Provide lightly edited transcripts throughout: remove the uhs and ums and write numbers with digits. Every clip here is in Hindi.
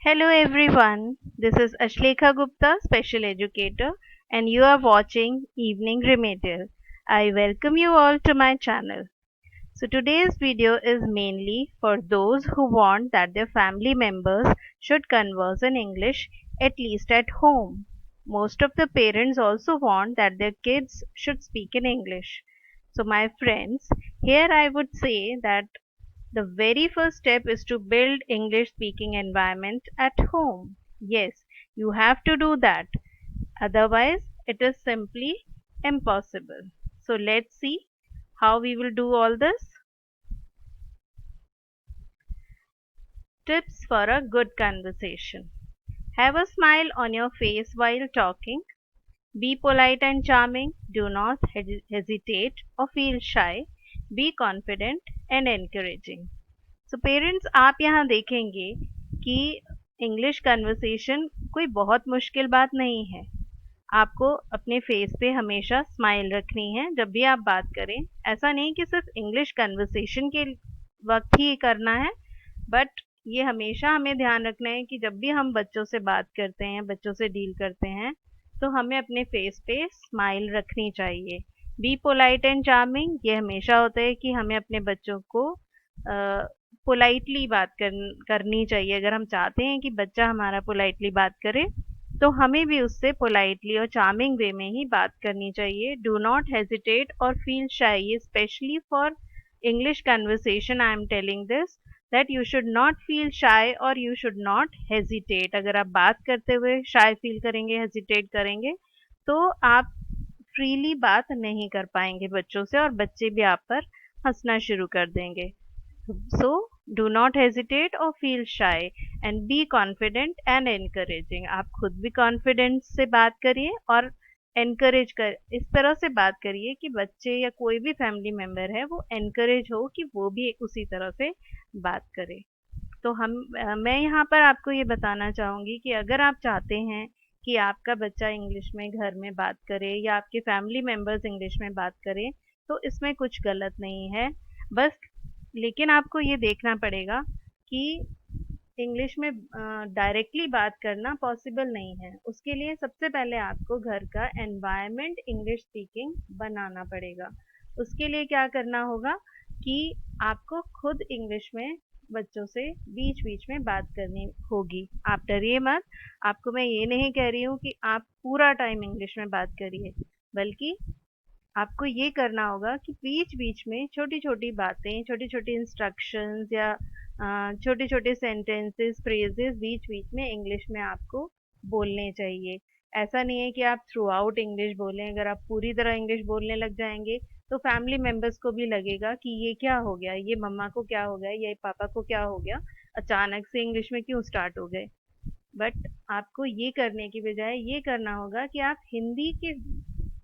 Hello everyone, this is Ashlekha Gupta, Special Educator, and you are watching Evening Remedial. I welcome you all to my channel. So today's video is mainly for those who want that their family members should converse in English at least at home. Most of the parents also want that their kids should speak in English. So my friends, here I would say that the very first step is to build English speaking environment at home. Yes, you have to do that. Otherwise, it is simply impossible. So let's see how we will do all this. Tips for a good conversation. Have a smile on your face while talking. Be polite and charming. Do not hesitate or feel shy. Be confident and encouraging. So parents आप यहाँ देखेंगे कि इंग्लिश कन्वर्सेशन कोई बहुत मुश्किल बात नहीं है। आपको अपने फेस पे हमेशा स्माइल रखनी है जब भी आप बात करें। ऐसा नहीं कि सिर्फ इंग्लिश कन्वर्सेशन के वक्त ही करना है, बट ये हमेशा हमें ध्यान रखना है कि जब भी हम बच्चों से बात करते हैं, बच्चों से डील करते हैं, तो हमें अपने फेस पे स्माइल रखनी चाहिए। बी पोलाइट एंड चार्मिंग, ये हमेशा होता है कि हमें अपने बच्चों को पोलाइटली बात करनी चाहिए। अगर हम चाहते हैं कि बच्चा हमारा पोलाइटली बात करे, तो हमें भी उससे पोलाइटली और चार्मिंग वे में ही बात करनी चाहिए। डू नॉट हेजिटेट और फील शाई, ये specially for English conversation I am telling this, that you should not feel shy और यू शुड नॉट हेजिटेट। अगर आप बात करते हुए शाय फील करेंगे, हेजिटेट करेंगे, तो आप फ्रीली बात नहीं कर पाएंगे बच्चों से और बच्चे भी आप पर हंसना शुरू कर देंगे। So do not hesitate or feel shy and be confident and encouraging. आप खुद भी कॉन्फिडेंस से बात करिए और एनकरेज कर इस तरह से बात करिए कि बच्चे या कोई भी फैमिली मेम्बर है वो एनकरेज हो कि वो भी उसी तरह से बात करे। तो मैं यहाँ पर आपको ये बताना चाहूँगी कि अगर आप चाहते हैं कि आपका बच्चा इंग्लिश में घर में बात करे या आपके फैमिली मेम्बर्स इंग्लिश में बात करें, तो इसमें कुछ गलत नहीं है। बस लेकिन आपको ये देखना पड़ेगा कि इंग्लिश में डायरेक्टली बात करना पॉसिबल नहीं है। उसके लिए सबसे पहले आपको घर का एनवायरनमेंट इंग्लिश स्पीकिंग बनाना पड़ेगा। उसके लिए क्या करना होगा कि आपको खुद इंग्लिश में बच्चों से बीच बीच में बात करनी होगी। आप डरिए मत, आपको मैं ये नहीं कह रही हूँ कि आप पूरा टाइम इंग्लिश में बात करिए, बल्कि आपको ये करना होगा कि बीच-बीच में छोटी-छोटी बातें, छोटी-छोटी इंस्ट्रक्शंस या छोटे-छोटे सेंटेंसेस, फ्रेजेस बीच-बीच में इंग्लिश में आपको बोलने चाहिए। ऐसा नहीं है कि आप थ्रू आउट इंग्लिश बोलें। अगर आप पूरी तरह इंग्लिश बोलने लग जाएंगे, तो फैमिली मेंबर्स को भी लगेगा कि ये क्या हो गया, ये मम्मा को क्या हो गया, ये पापा को क्या हो गया, अचानक से इंग्लिश में क्यों स्टार्ट हो गए। बट आपको ये करने की बजाय ये करना होगा कि आप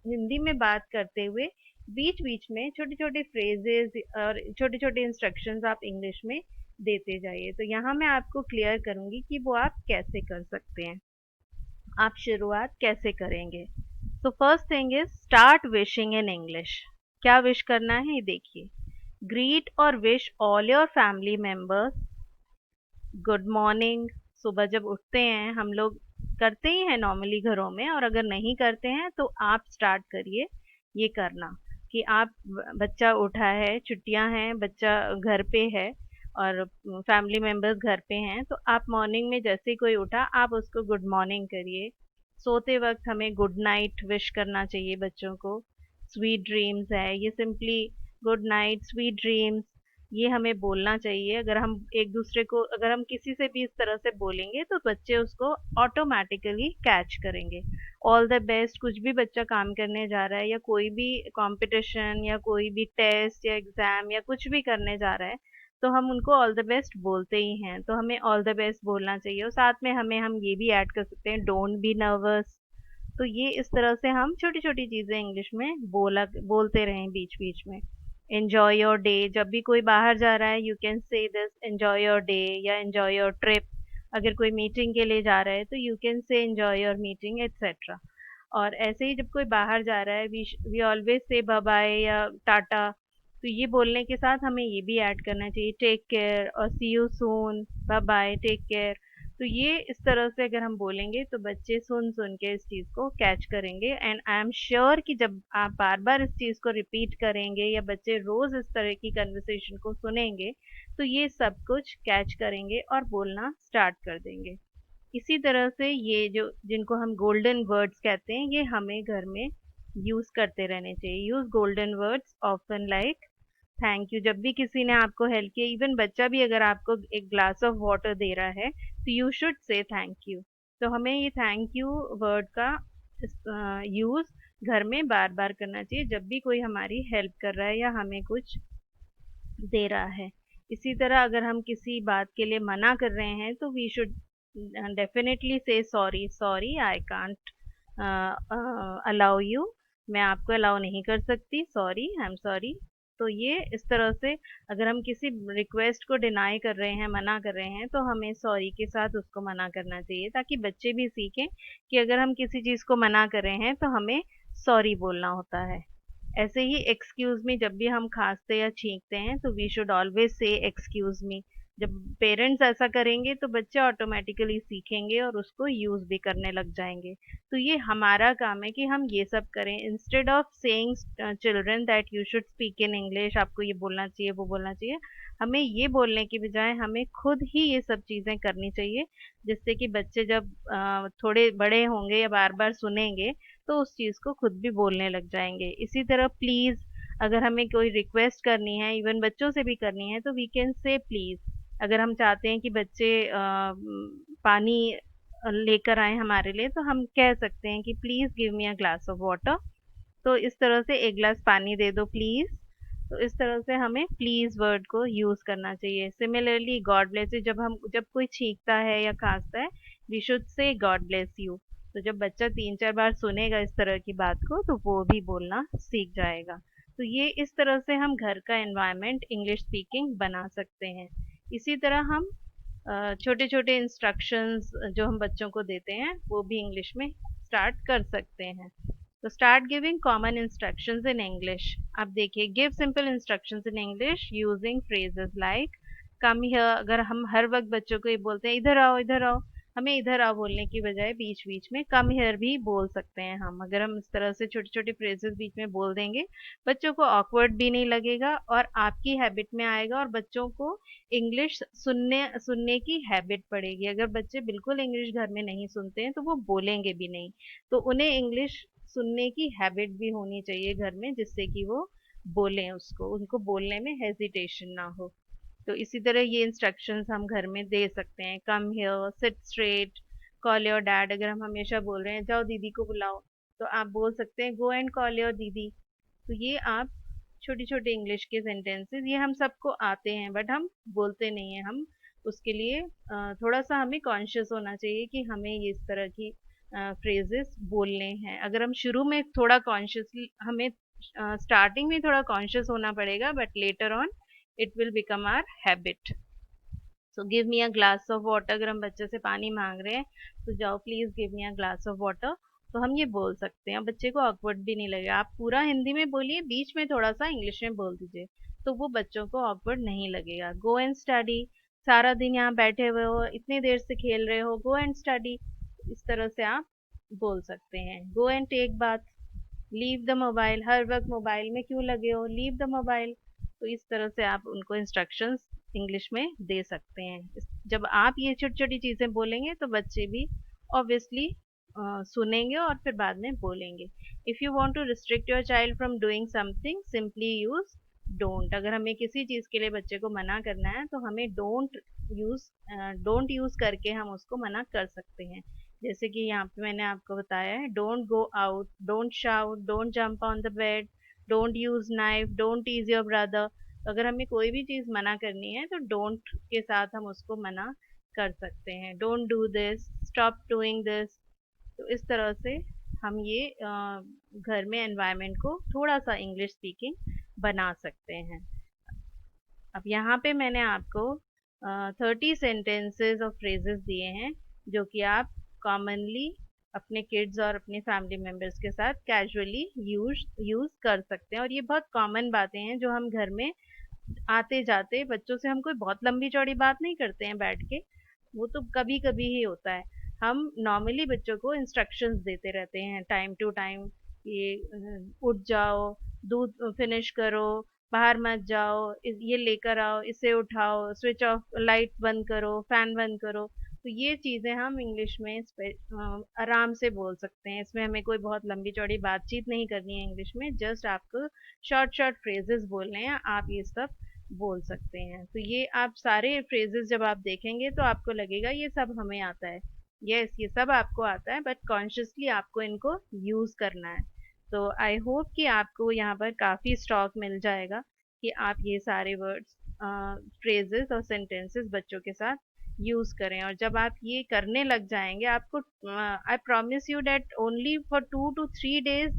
हिंदी में बात करते हुए बीच-बीच में छोटे-छोटे फ्रेजेस और छोटे-छोटे इंस्ट्रक्शंस आप इंग्लिश में देते जाइए। तो यहाँ मैं आपको क्लियर करूँगी कि वो आप कैसे कर सकते हैं। आप शुरुआत कैसे करेंगे? तो first thing is start wishing in English. क्या विश करना है ये देखिए। ग्रीट और wish all your family members good morning. सुबह जब उठते हैं हम लोग करते ही हैं नॉर्मली घरों में, और अगर नहीं करते हैं तो आप स्टार्ट करिए ये करना कि आप बच्चा उठा है, छुट्टियां हैं, बच्चा घर पे है और फैमिली मेंबर्स घर पे हैं, तो आप मॉर्निंग में जैसे ही कोई उठा आप उसको गुड मॉर्निंग करिए। सोते वक्त हमें गुड नाइट विश करना चाहिए बच्चों को। स्वीट ड्रीम्स है, ये simply good night sweet dreams, ये हमें बोलना चाहिए। अगर हम एक दूसरे को, अगर हम किसी से भी इस तरह से बोलेंगे तो बच्चे उसको ऑटोमेटिकली कैच करेंगे। ऑल द बेस्ट, कुछ भी बच्चा काम करने जा रहा है या कोई भी कंपटीशन या कोई भी टेस्ट या एग्जाम या कुछ भी करने जा रहा है, तो हम उनको ऑल द बेस्ट बोलते ही हैं। तो हमें ऑल द बेस्ट बोलना चाहिए और साथ में हम ये भी ऐड कर सकते हैं, डोंट बी नर्वस। तो ये इस तरह से हम छोटी छोटी चीजें इंग्लिश में बोलते रहें बीच बीच में। एन्जॉय योर डे, जब भी कोई बाहर जा रहा है you can say this, enjoy your day या एन्जॉय योर ट्रिप। अगर कोई मीटिंग के लिए जा रहा है तो you can say enjoy your meeting etcetera. और ऐसे ही जब कोई बाहर जा रहा है we always say bye bye या टाटा। तो ये बोलने के साथ हमें ये भी ऐड करना चाहिए, टेक केयर और see you soon, bye bye, take care. तो ये इस तरह से अगर हम बोलेंगे तो बच्चे सुन सुन के इस चीज़ को कैच करेंगे, एंड आई एम श्योर कि जब आप बार बार इस चीज़ को रिपीट करेंगे या बच्चे रोज़ इस तरह की कन्वर्सेशन को सुनेंगे तो ये सब कुछ कैच करेंगे और बोलना स्टार्ट कर देंगे। इसी तरह से ये जो जिनको हम गोल्डन वर्ड्स कहते हैं ये हमें घर में यूज़ करते रहने चाहिए। Use golden words often like thank you. जब भी किसी ने आपको हेल्प किया, इवन बच्चा भी अगर आपको एक ग्लास ऑफ वाटर दे रहा है तो you should say thank you. तो हमें ये थैंक यू वर्ड का यूज़ घर में बार बार करना चाहिए जब भी कोई हमारी हेल्प कर रहा है या हमें कुछ दे रहा है। इसी तरह अगर हम किसी बात के लिए मना कर रहे हैं तो वी शुड डेफिनेटली से sorry, sorry I can't allow you, मैं आपको अलाउ नहीं कर सकती, सॉरी आई एम सॉरी। तो ये इस तरह से अगर हम किसी रिक्वेस्ट को डिनाई कर रहे हैं, मना कर रहे हैं, तो हमें सॉरी के साथ उसको मना करना चाहिए ताकि बच्चे भी सीखें कि अगर हम किसी चीज़ को मना कर रहे हैं तो हमें सॉरी बोलना होता है। ऐसे ही एक्सक्यूज मी जब भी हम खांसते या छींकते हैं तो we should always say excuse me. जब पेरेंट्स ऐसा करेंगे तो बच्चे ऑटोमेटिकली सीखेंगे और उसको यूज भी करने लग जाएंगे। तो ये हमारा काम है कि हम ये सब करें instead of saying children that you should speak in English, आपको ये बोलना चाहिए वो बोलना चाहिए। हमें ये बोलने की बजाय हमें खुद ही ये सब चीज़ें करनी चाहिए, जिससे कि बच्चे जब थोड़े बड़े होंगे या बार बार सुनेंगे तो उस चीज़ को खुद भी बोलने लग जाएँगे। इसी तरह प्लीज़, अगर हमें कोई रिक्वेस्ट करनी है, इवन बच्चों से भी करनी है, तो वी कैन से प्लीज़। अगर हम चाहते हैं कि बच्चे पानी लेकर आएँ हमारे लिए, तो हम कह सकते हैं कि please give me a glass of water. तो इस तरह से 1 ग्लास पानी दे दो प्लीज़। तो इस तरह से हमें प्लीज़ वर्ड को यूज़ करना चाहिए। सिमिलरली गॉड ब्लेस यू, जब कोई छींकता है या खाँसता है, we should say God bless you. तो जब बच्चा 3-4 बार सुनेगा इस तरह की बात को तो वो भी बोलना सीख जाएगा। तो ये इस तरह से हम घर का एनवायरनमेंट इंग्लिश स्पीकिंग बना सकते हैं। इसी तरह हम छोटे-छोटे इंस्ट्रक्शंस जो हम बच्चों को देते हैं वो भी इंग्लिश में स्टार्ट कर सकते हैं। तो start giving common instructions in English. अब देखिए, give simple instructions in English using phrases like come here. अगर हम हर वक्त बच्चों को ये बोलते हैं इधर आओ इधर आओ, हमें इधर आओ बोलने की बजाय बीच बीच में कम हियर भी बोल सकते हैं हम। अगर हम इस तरह से छोटे छोटे फ्रेजेस बीच में बोल देंगे, बच्चों को ऑकवर्ड भी नहीं लगेगा और आपकी हैबिट में आएगा और बच्चों को इंग्लिश सुनने सुनने की हैबिट पड़ेगी। अगर बच्चे बिल्कुल इंग्लिश घर में नहीं सुनते हैं तो वो बोलेंगे भी नहीं। तो उन्हें इंग्लिश सुनने की हैबिट भी होनी चाहिए घर में, जिससे कि वो बोलें उसको, उनको बोलने में हेजिटेशन ना हो। तो इसी तरह ये इंस्ट्रक्शंस हम घर में दे सकते हैं, come here, seat straight, call your dad. अगर हम हमेशा बोल रहे हैं जाओ दीदी को बुलाओ, तो आप बोल सकते हैं गो एंड कॉल योर दीदी। तो ये आप छोटे छोटे इंग्लिश के सेंटेंसेस, ये हम सबको आते हैं बट हम बोलते नहीं हैं। हम उसके लिए थोड़ा सा हमें कॉन्शियस होना चाहिए कि हमें ये इस तरह की फ्रेजेस बोलने हैं। अगर हम शुरू में थोड़ा कॉन्शियसली, हमें स्टार्टिंग में थोड़ा कॉन्शियस होना पड़ेगा but later on it will become our habit. So give me a glass of water, अगर हम बच्चे से पानी मांग रहे हैं तो जाओ please give me a glass of water, तो हम ये बोल सकते हैं। बच्चे को ऑकवर्ड भी नहीं लगेगा। आप पूरा हिंदी में बोलिए, बीच में थोड़ा सा इंग्लिश में बोल दीजिए, तो वो बच्चों को ऑकवर्ड नहीं लगेगा। गो एंड स्टडी, सारा दिन यहाँ बैठे हुए हो, इतनी देर से खेल रहे हो, गो एंड स्टडी, इस तरह से आप बोल सकते हैं। Go and take bath, leave the mobile, हर वक्त मोबाइल में क्यों लगे हो, लीव द मोबाइल। तो इस तरह से आप उनको इंस्ट्रक्शंस इंग्लिश में दे सकते हैं। जब आप ये छोटी छोटी चीज़ें बोलेंगे तो बच्चे भी ऑब्वियसली सुनेंगे और फिर बाद में बोलेंगे। If you want to restrict your child from doing something simply use don't. अगर हमें किसी चीज़ के लिए बच्चे को मना करना है तो हमें डोंट यूज करके हम उसको मना कर सकते हैं। जैसे कि यहाँ पे मैंने आपको बताया है, don't go out, don't shout, don't jump on the bed, don't use knife, don't tease your brother. अगर हमें कोई भी चीज़ मना करनी है तो डोंट के साथ हम उसको मना कर सकते हैं। Don't do this, stop doing this. तो इस तरह से हम ये घर में एनवायरनमेंट को थोड़ा सा इंग्लिश स्पीकिंग बना सकते हैं। अब यहाँ पे मैंने आपको 30 सेंटेंसेस और फ्रेजेस दिए हैं जो कि आप कॉमनली अपने किड्स और अपने फैमिली मेम्बर्स के साथ कैजुअली यूज कर सकते हैं। और ये बहुत कॉमन बातें हैं जो हम घर में आते जाते बच्चों से, हम कोई बहुत लंबी चौड़ी बात नहीं करते हैं बैठ के, वो तो कभी कभी ही होता है। हम नॉर्मली बच्चों को इंस्ट्रक्शंस देते रहते हैं टाइम टू टाइम, ये उठ जाओ, दूध फिनिश करो, बाहर मत जाओ, ये लेकर आओ, इसे उठाओ, स्विच ऑफ, लाइट बंद करो, फैन बंद करो। तो ये चीज़ें हम इंग्लिश में आराम से बोल सकते हैं। इसमें हमें कोई बहुत लंबी चौड़ी बातचीत नहीं करनी है इंग्लिश में, जस्ट आपको शॉर्ट शॉर्ट फ्रेजेस बोलने हैं, आप ये सब बोल सकते हैं। तो ये आप सारे फ्रेजेस जब आप देखेंगे तो आपको लगेगा ये सब हमें आता है। यस, ये सब आपको आता है, बट कॉन्शियसली आपको इनको यूज़ करना है। तो आई होप कि आपको यहाँ पर काफ़ी स्टॉक मिल जाएगा कि आप ये सारे वर्ड्स, फ्रेजेस और सेंटेंसेस बच्चों के साथ यूज़ करें। और जब आप ये करने लग जाएंगे, आपको, I promise you that only for 2 to 3 days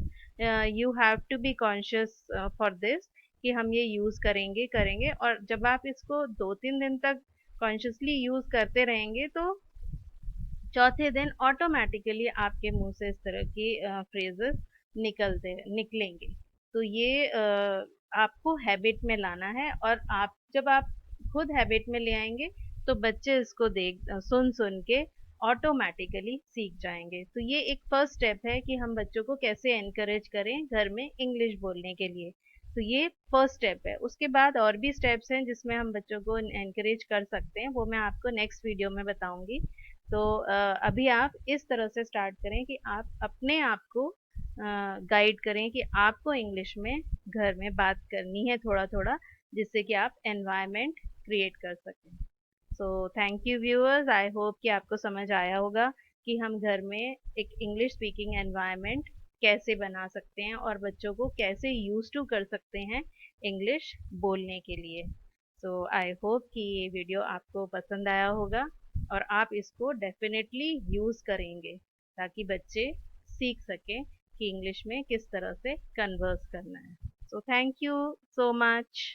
you have to be conscious for this, कि हम ये यूज़ करेंगे करेंगे। और जब आप इसको 2-3 दिन तक कॉन्शियसली यूज़ करते रहेंगे, तो चौथे दिन ऑटोमेटिकली आपके मुंह से इस तरह की फ्रेजेस निकलेंगे। तो ये आपको हैबिट में लाना है, और आप जब आप खुद हैबिट में ले आएंगे, तो बच्चे इसको सुन सुन के ऑटोमेटिकली सीख जाएंगे। तो ये एक फर्स्ट स्टेप है कि हम बच्चों को कैसे एनकरेज करें घर में इंग्लिश बोलने के लिए। तो ये फर्स्ट स्टेप है। उसके बाद और भी स्टेप्स हैं जिसमें हम बच्चों को एनकरेज कर सकते हैं, वो मैं आपको नेक्स्ट वीडियो में बताऊंगी। तो अभी आप इस तरह से स्टार्ट करें कि आप अपने आप को गाइड करें कि आपको इंग्लिश में घर में बात करनी है थोड़ा थोड़ा, जिससे कि आप एनवायरनमेंट क्रिएट कर सकें। So thank you viewers, I hope कि आपको समझ आया होगा कि हम घर में एक इंग्लिश स्पीकिंग एनवायरनमेंट कैसे बना सकते हैं और बच्चों को कैसे यूज टू कर सकते हैं इंग्लिश बोलने के लिए। सो आई होप कि ये वीडियो आपको पसंद आया होगा और आप इसको डेफिनेटली यूज़ करेंगे, ताकि बच्चे सीख सकें कि इंग्लिश में किस तरह से कन्वर्स करना है। So thank you so much.